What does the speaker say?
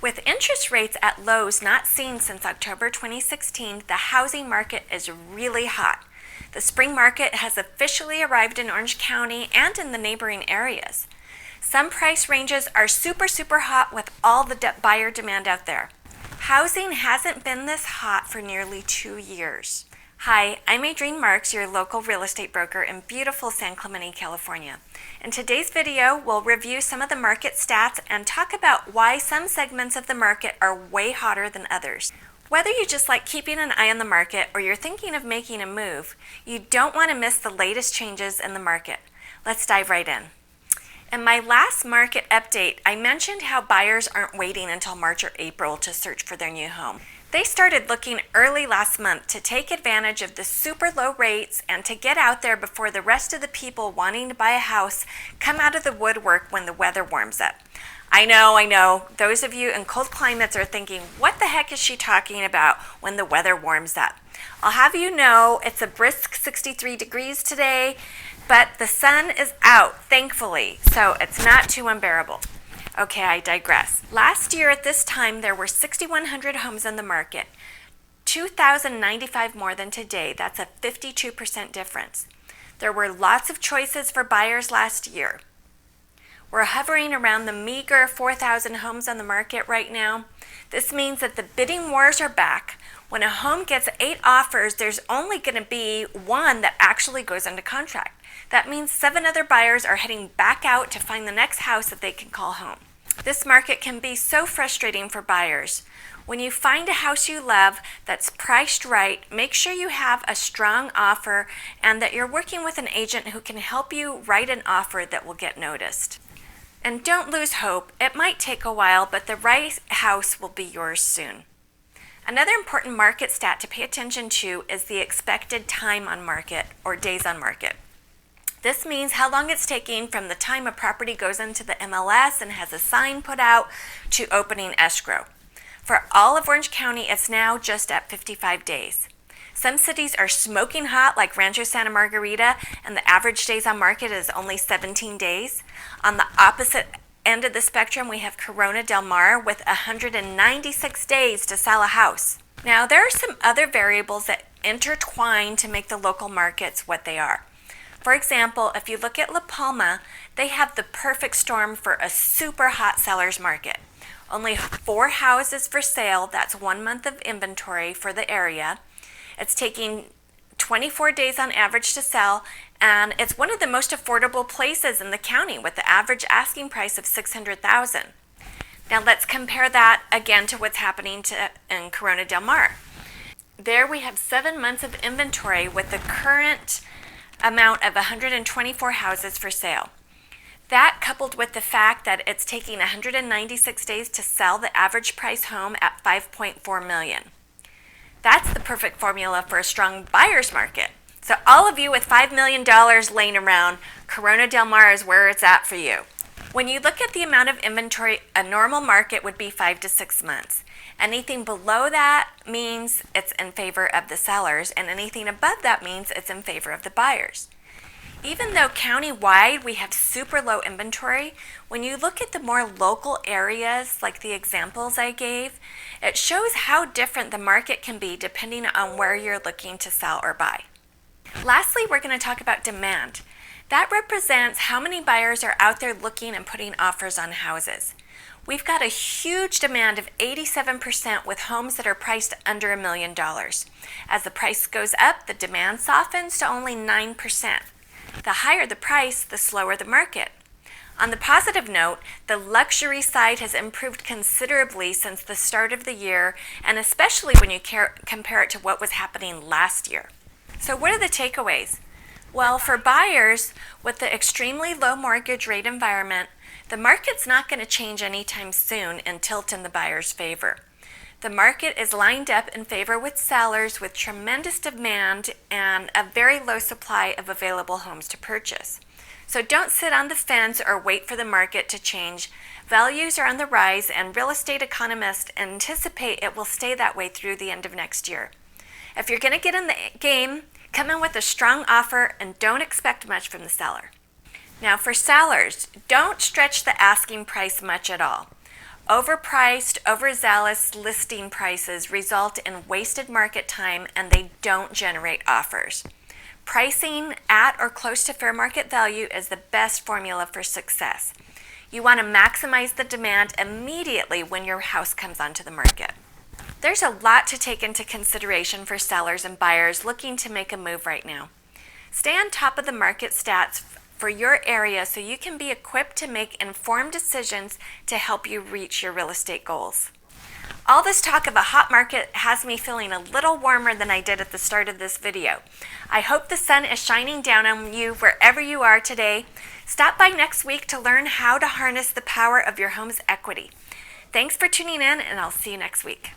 With interest rates at lows not seen since October 2016, the housing market is really hot. The spring market has officially arrived in Orange County and in the neighboring areas. Some price ranges are super hot with all the buyer demand out there. Housing hasn't been this hot for nearly 2 years. Hi, I'm Adrienne Marks, your local real estate broker in beautiful San Clemente, California. In today's video, we'll review some of the market stats and talk about why some segments of the market are way hotter than others. Whether you just like keeping an eye on the market or you're thinking of making a move, you don't want to miss the latest changes in the market. Let's dive right in. In my last market update, I mentioned how buyers aren't waiting until March or April to search for their new home. They started looking early last month to take advantage of the super low rates and to get out there before the rest of the people wanting to buy a house come out of the woodwork when the weather warms up. I know. Those of you in cold climates are thinking, what the heck is she talking about when the weather warms up? I'll have you know it's a brisk 63 degrees today, but the sun is out, thankfully, so it's not too unbearable. Okay, I digress. Last year at this time, there were 6,100 homes on the market, 2,095 more than today. That's a 52% difference. There were lots of choices for buyers last year. We're hovering around the meager 4,000 homes on the market right now. This means that the bidding wars are back. When a home gets 8 offers, there's only going to be one that actually goes into contract. That means 7 other buyers are heading back out to find the next house that they can call home. This market can be so frustrating for buyers. When you find a house you love that's priced right, make sure you have a strong offer and that you're working with an agent who can help you write an offer that will get noticed. And don't lose hope. It might take a while, but the right house will be yours soon. Another important market stat to pay attention to is the expected time on market or days on market. This means how long it's taking from the time a property goes into the MLS and has a sign put out to opening escrow. For all of Orange County, it's now just at 55 days. Some cities are smoking hot like Rancho Santa Margarita, and the average days on market is only 17 days. On the opposite end of the spectrum, we have Corona Del Mar with 196 days to sell a house. Now, there are some other variables that intertwine to make the local markets what they are. For example, if you look at La Palma, they have the perfect storm for a super hot seller's market. Only 4 houses for sale, that's 1 month of inventory for the area. It's taking 24 days on average to sell, and it's one of the most affordable places in the county with the average asking price of $600,000. Now let's compare that again to what's happening in Corona Del Mar. There we have 7 months of inventory with the current amount of 124 houses for sale. That, coupled with the fact that it's taking 196 days to sell the average price home at $5.4 million. That's the perfect formula for a strong buyer's market. So all of you with $5 million laying around, Corona Del Mar is where it's at for you. When you look at the amount of inventory, a normal market would be 5 to 6 months. Anything below that means it's in favor of the sellers, and anything above that means it's in favor of the buyers. Even though county-wide we have super low inventory, when you look at the more local areas, like the examples I gave, it shows how different the market can be depending on where you're looking to sell or buy. Lastly, we're going to talk about demand. That represents how many buyers are out there looking and putting offers on houses. We've got a huge demand of 87% with homes that are priced under $1 million. As the price goes up, the demand softens to only 9%. The higher the price, the slower the market. On the positive note, the luxury side has improved considerably since the start of the year, and especially when you compare it to what was happening last year. So what are the takeaways? Well, for buyers, with the extremely low mortgage rate environment, the market's not going to change anytime soon and tilt in the buyer's favor. The market is lined up in favor with sellers with tremendous demand and a very low supply of available homes to purchase. So don't sit on the fence or wait for the market to change. Values are on the rise, and real estate economists anticipate it will stay that way through the end of next year. If you're going to get in the game, come in with a strong offer and don't expect much from the seller. Now for sellers, don't stretch the asking price much at all. Overpriced, overzealous listing prices result in wasted market time and they don't generate offers. Pricing at or close to fair market value is the best formula for success. You want to maximize the demand immediately when your house comes onto the market. There's a lot to take into consideration for sellers and buyers looking to make a move right now. Stay on top of the market stats for your area so you can be equipped to make informed decisions to help you reach your real estate goals. All this talk of a hot market has me feeling a little warmer than I did at the start of this video. I hope the sun is shining down on you wherever you are today. Stop by next week to learn how to harness the power of your home's equity. Thanks for tuning in, and I'll see you next week.